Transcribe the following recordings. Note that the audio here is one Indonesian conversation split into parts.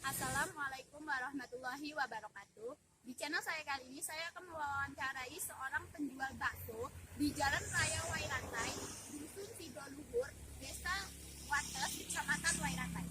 Assalamualaikum warahmatullahi wabarakatuh. Di channel saya kali ini saya akan mewawancarai seorang penjual bakso di Jalan Raya Wairantai, Dusun Sidoluhur, Desa Wates, Kecamatan Wairantai.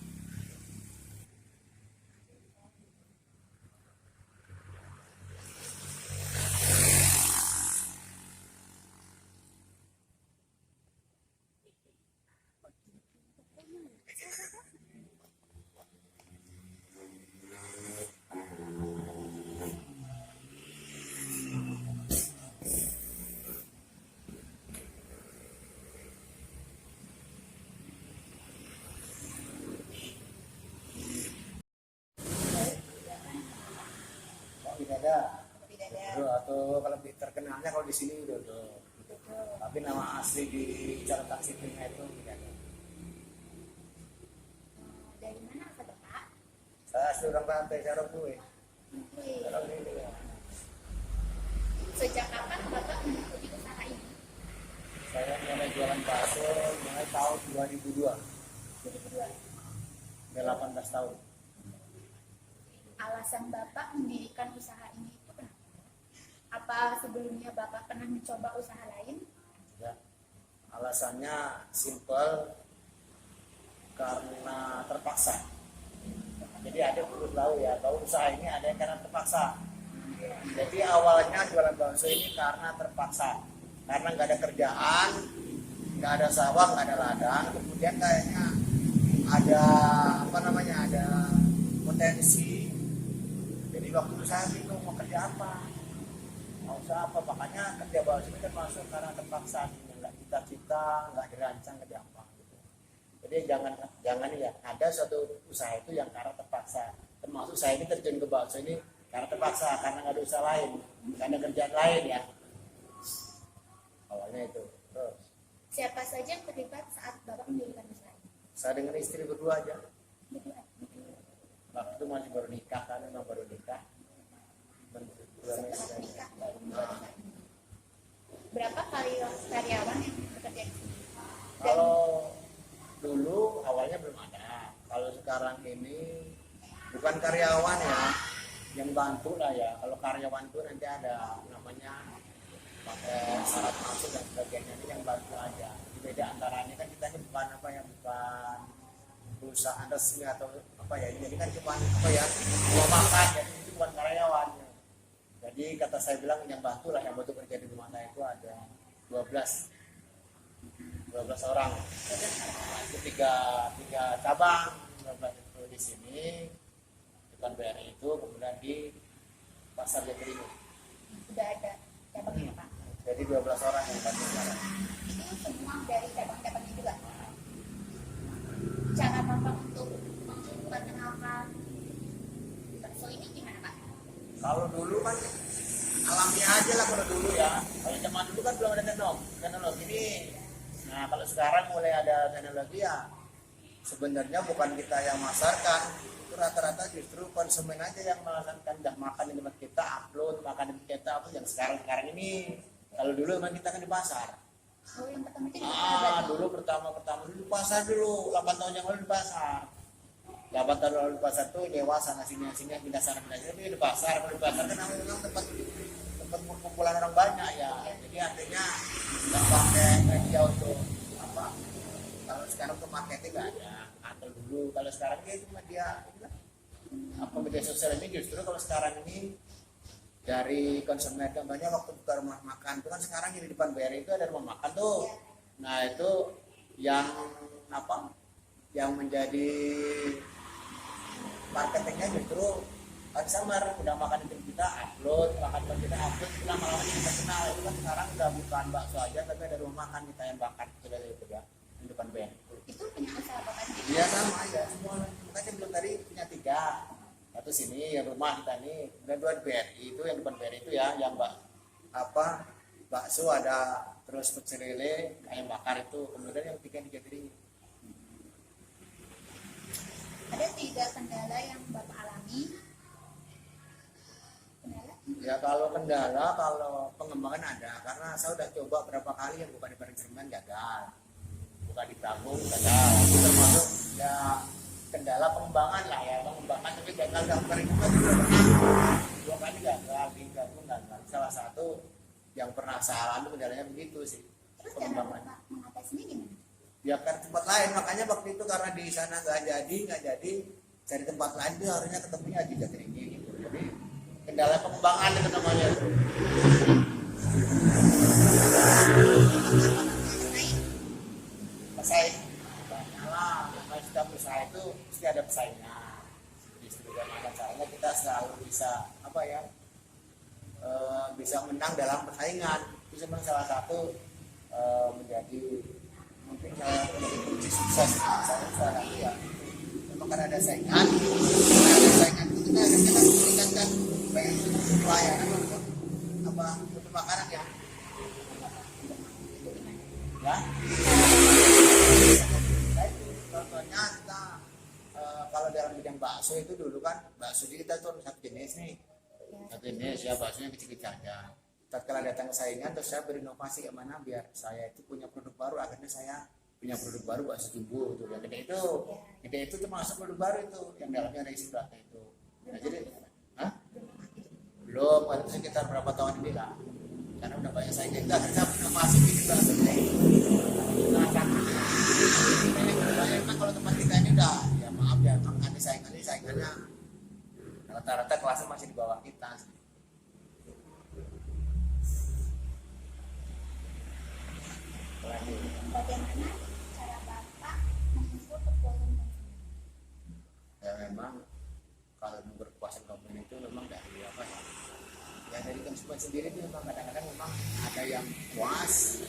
Tidak ada. Atau kalau terkenalnya kalau di sini Dodo. Tapi nama asli di Jalan Taksi Prima itu tidak ada. Dari mana asal Bapak? Saya asli orang Rantai, Sarong gue. Oke. Sarong ini ya. Sejak kapan Bapak mengikuti usaha ini? Saya mulai jualan bakso mulai tahun 2002. 2002. Udah 18 tahun. Alasan Bapak mendirikan usaha ini itu kenapa? Apa sebelumnya Bapak pernah mencoba usaha lain? Ya. Alasannya simple karena terpaksa. Jadi ada perlu tahu ya, bahwa usaha ini ada yang karena terpaksa. Jadi awalnya jualan bakso ini karena terpaksa, karena nggak ada kerjaan, nggak ada sawah, nggak ada ladang, kemudian kayaknya ada ada potensi. Jadi waktu itu saya bingung mau kerja apa, makanya kerja bakso ini kan masuk karena terpaksa, nggak cita-cita, nggak dirancang kerja apa. Gitu. Jadi jangan ya, ada suatu usaha itu yang karena terpaksa, termasuk saya ini terjun ke bakso ini karena terpaksa, karena nggak ada usaha lain, nggak ada kerjaan lain ya. Awalnya itu. Terus Siapa saja yang terlibat saat Bapak mendirikan usaha ini? saya dengan istri berdua aja. Berdua. Waktu itu masih baru nikah kan, memang baru nikah. Setelah nikah baru membuat usaha ini. Berapa karyawan yang bekerja di sini? Kalau dulu awalnya belum ada. Kalau sekarang ini bukan karyawan ya, yang bantu lah ya. Kalau karyawan itu nanti ada namanya pakai syarat masuk dan sebagainya, ini yang bantu aja. Beda antaranya kan kita ini bukan bukan perusahaan resmi atau jadi kan cuma mau makan, jadi itu bukan karyawan. Jadi kata saya bilang yang bantu lah, yang bantu kerja di rumah saya itu ada 12 orang. Itu tiga cabang, 12 itu di sini depan BRI itu, kemudian di Pasar Jatiringgo. Sudah ada cabangnya Pak? Jadi 12 orang yang bantu sekarang. Itu semua dari cabang-cabangnya juga? Cara Bapak untuk memperkenalkan bakso ini gimana Pak? Kalau dulu kan alami aja lah kalau dulu ya. Kalau zaman dulu kan belum ada teknologi ini. Nah kalau sekarang mulai ada teknologi ya, sebenarnya bukan kita yang masarkan, itu rata-rata justru konsumen aja yang masarkan. Dah makan di tempat kita, upload makan di kita apa yang sekarang ini. Kalau dulu memang kita kan di pasar. Oh, yang pertama itu di mana? Dulu pertama dulu di pasar dulu, 8 tahun yang lalu di pasar. 8 tahun lalu di pasar tuh nyewa sana sini pindah sana di pasar. Kalau di pasar kan memang tempat kumpulan orang banyak ya. Jadi artinya nggak pakai media untuk apa. Kalau sekarang untuk marketing nggak ada. Atau dulu kalau sekarang ini media media sosial ini justru kalau sekarang ini dari konsumen contohnya waktu buka rumah makan itu kan sekarang di depan BRI itu ada rumah makan tuh. Nah itu yang yang menjadi marketingnya justru customer udah makan itu kita upload kita lama-lama jadi terkenal. Itu kan sekarang udah bukan bakso aja tapi ada rumah makan kita yang bakar itu ya di depan BRI. Itu punya usaha Bapak? Iya sama aja semua. Makanya belum tadi punya 3. Satu sini yang rumah kita nih, kemudian 2 BRI itu yang depan BRI itu ya, yang bakso ada, terus pecel lele, ayam bakar itu, kemudian yang 3 di Jatiringgo. Ada tidak kendala yang Bapak alami? Kendala? Ya kalau pengembangan ada, karena saya udah coba berapa kali yang bukan di Parigirman gagal, bukan di Tabung gagal, itu termasuk ya kendala pengembangan lah ya, pengembangan tapi kalau dalam perhitungan juga pernah 2 kali gagal, 3 pun gagal. Salah satu yang pernah saya alami kendalanya begitu sih. Terus cara Pengembangan. mengatasinya gimana? Ya kan tempat lain, makanya waktu itu karena di sana nggak jadi cari tempat lain itu harusnya ketemunya di Jatiringgi gitu. Jadi kendala pengembangan itu namanya. Pesaing banyak lah, kalau sudah berusaha itu pasti ada pesaingnya. Justru bagaimana caranya kita selalu bisa apa ya, bisa menang dalam persaingan. Itu memang salah satu menjadi mungkin salah satu kunci sukses saya salah satu ya. Memang kan ada saingan, itu kita harus meningkatkan baik itu pelayanan maupun apa untuk makanan ya. Ya. Contohnya kita kalau dalam bidang bakso itu dulu kan bakso kita tuh satu jenis nih, satu jenis ya baksonya kecil-kecil aja. Tatkala datang ke saingan terus saya berinovasi ke mana biar saya itu punya produk baru, akhirnya saya punya produk baru bakso jumbo itu yang gede itu termasuk produk baru itu yang dalamnya ada isi belaka itu. Nah jadi, belum kalau itu sekitar berapa tahun ini lah, karena udah banyak saingan kita akhirnya berinovasi bikin bakso ini. Nah memang kalau tempat kita ini udah ya maaf ya memang ada saingannya rata-rata kelasnya masih di bawah kita. Bagaimana cara Bapak mengukur kepuasan konsumen? Ya memang kalau berpuasan konsumen itu memang dari apa ya? Ya dari konsumen sendiri itu memang kadang-kadang memang ada yang puas,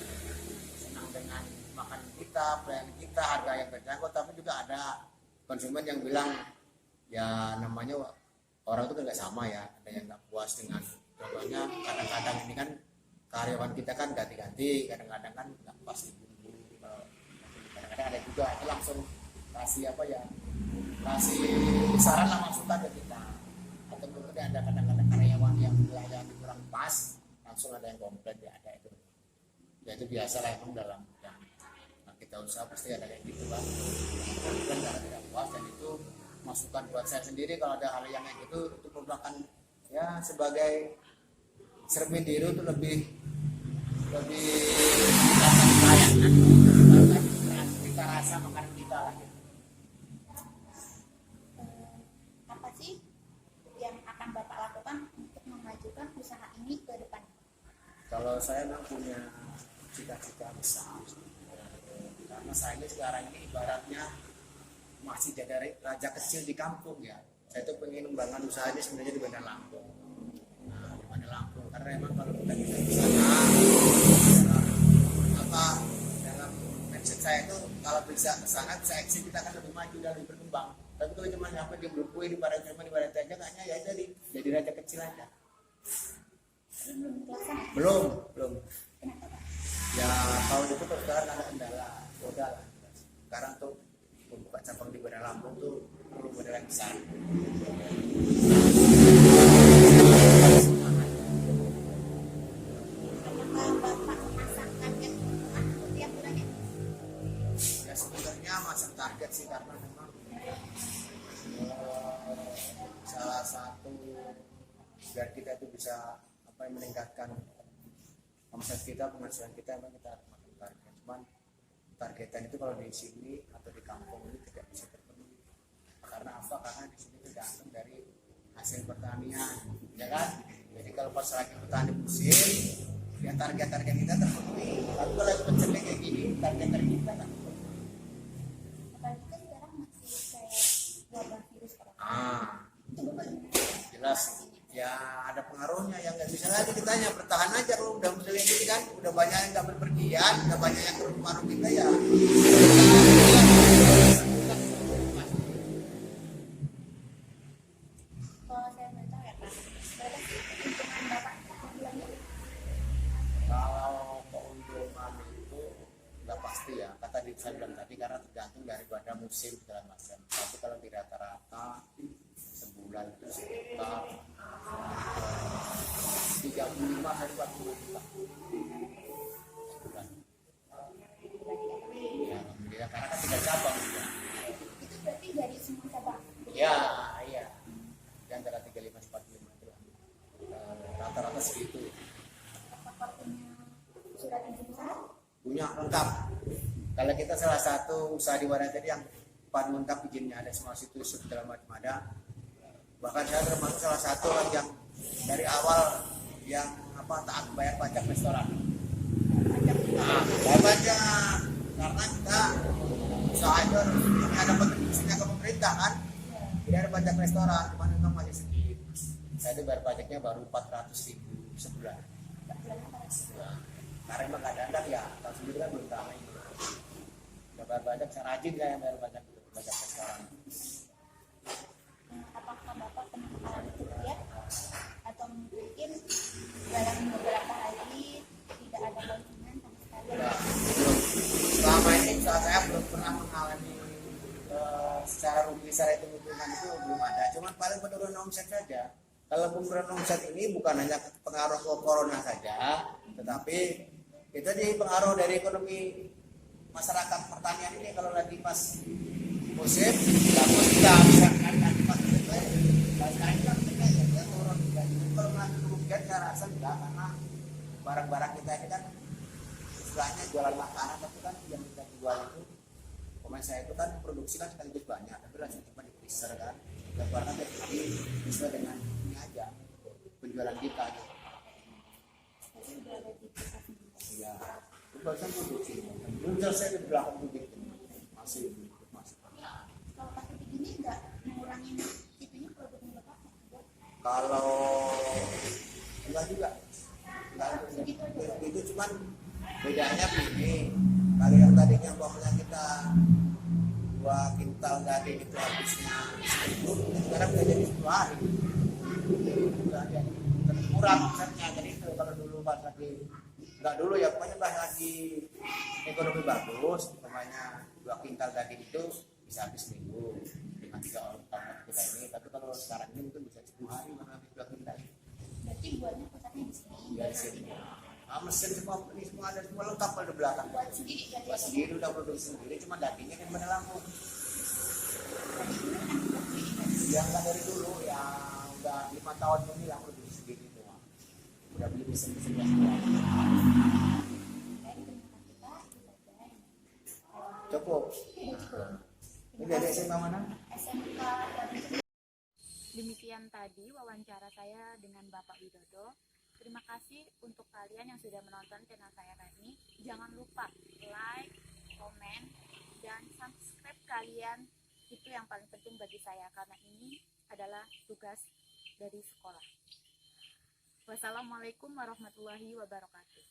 senang dengan makanan kita, pelayanan kita, harga yang terjangkau, tapi juga ada konsumen yang bilang ya namanya orang itu kan nggak sama ya, ada yang nggak puas dengan contohnya kadang-kadang ini kan karyawan kita kan ganti-ganti, kadang-kadang kan nggak pasti bumbu, kadang-kadang ada juga itu langsung kasih apa ya, kasih saran lah masukan ke kita, atau mungkin ada kadang-kadang karyawan yang melayani kurang pas, langsung ada yang komplain ya ada itu, ya itu biasa lah emang dalam yang kita usaha pasti ada kayak gitu kan, dan karena tidak puas dan itu masukan buat saya sendiri kalau ada hal yang kayak gitu itu merupakan ya sebagai cermin diri itu lebih pelayanan kita rasa makanan kita lah gitu. Apa sih yang akan Bapak lakukan untuk memajukan usaha ini ke depan? Kalau saya memang punya cita-cita besar karena saya ini sekarang ini ibaratnya masih jadi raja kecil di kampung ya. Saya tuh pengen membangun usaha ini sebenarnya di Bandar Lampung. Nah, di Bandar Lampung karena memang kalau kita bisa di sana dalam mindset saya itu kalau bisa ke sana bisa eksis kita akan lebih maju dan lebih berkembang. Tapi kalau cuma nyampe di Blue di Barat Jerman di Barat aja kayaknya ya jadi raja kecil aja. Belum. Kenapa Pak? Ya tahun itu terus sekarang ada kendala, udah lah. Sekarang tuh membuka cabang di Bandar Lampung tuh perlu modal yang besar. Apakah Bapak memasang target untuk tiap bulannya? Ya sebenarnya masih target sih karena memang salah satu biar kita itu bisa apa yang meningkatkan omset kita, penghasilan kita memang kita harus masuk target. Cuman targetan itu kalau di sini atau di kampung ini tidak bisa terpenuhi. Karena apa? Karena di sini tergantung dari hasil pertanian, ya kan? Jadi kalau pas lagi petani musim, ya target-target kita terpenuhi. Tapi kalau lagi pencernih kayak gini, target-target kita kan terpenuhi. Apalagi kan sekarang masih kayak wabah virus corona. Itu Bapak gimana? Jelas. Ya ada pengaruhnya yang nggak bisa lagi ditanya, bertahan aja kalau udah misalnya gini kan, udah banyak yang nggak berpergian, udah banyak yang terpengaruh kita ya. Kalau saya mau tahu ya Pak, berapa sih keuntungan Bapak per bulannya? Kalau keuntungan itu nggak pasti ya, kata saya bilang tadi karena tergantung daripada musim segala macam. Tapi kalau di rata-rata sebulan itu sekitar 35 sampai 40 juta sebulan. Ya, alhamdulillah karena kan 3 cabang ya. Itu berarti dari semua cabang. Ya, iya. rata-rata segitu. Apakah punya surat izin usaha? Punya lengkap. Kalau kita salah satu usaha di Wadah tadi yang paling lengkap izinnya, ada semua situs segala macam ada. Bahkan saya termasuk salah satu yang dari awal yang taat bayar pajak restoran. Nah, bayar pajak karena kita usaha itu ada kontribusinya ke pemerintah kan. Tidak ada pajak restoran, cuma memang masih sedikit. Saya itu bayar pajaknya baru 400.000 sebulan. Nah, karena memang kadang-kadang ya tahun sendiri kan belum ramai. Bayar pajak saya rajin saya bayar pajak restoran. Apakah Bapak pernah mengalami kerugian atau mungkin dalam beberapa hari tidak ada konsumen sama sekali? Nah, selama ini usaha saya belum pernah mengalami secara rugi secara hitung-hitungan itu belum ada. Cuman paling penurunan omset saja. Kalau penurunan omset ini bukan hanya pengaruh ke corona saja, tetapi itu pengaruh dari ekonomi masyarakat pertanian ini. Kalau lagi pas musim nggak bisa kan pas itu sekarang kan kita ya turun. Jadi kalau nggak kerugian saya rasa enggak, karena barang-barang kita ini kan istilahnya jualan makanan, tapi kan yang kita jual itu pemain saya itu kan produksi kan sekaligus banyak, tapi langsung cepat di freezer kan, dan barang jadi sesuai dengan ini aja penjualan kita gitu. Iya, itu barusan produksi belum selesai di belakang produksi masih. Kalau pakai begini nggak mengurangi itunya produknya Bapak? Kalau enggak juga itu cuman bedanya begini. Kalau yang tadinya umpamanya kita 2 kintal daging itu habisnya seminggu, sekarang udah jadi 1 hari. Udah jadi kurang omsetnya. Jadi itu kalau dulu pas lagi enggak dulu ya, pokoknya pas lagi ekonomi bagus, umpamanya 2 kintal daging itu bisa habis seminggu dengan 3 orang kita ini. Tapi kalau sekarang ini mungkin bisa 10 hari karena habis 2 kintal. Berarti buatnya pusatnya di sini. Ya di sini. Mesin semua ini semua ada, semua lengkap pada belakang. Buat sendiri ya. Buat sendiri udah produksi sendiri, cuma dagingnya kan pada Lampung. Yang nggak dari dulu, yang udah 5 tahun ini yang produksi sendiri semua. Udah beli mesin-mesin semua. Cukup. Ini dari SMA mana? SMK. Demikian tadi wawancara saya dengan Bapak Widodo. Terima kasih untuk kalian yang sudah menonton channel saya kali ini. Jangan lupa like, komen, dan subscribe kalian. Itu yang paling penting bagi saya karena ini adalah tugas dari sekolah. Wassalamualaikum warahmatullahi wabarakatuh.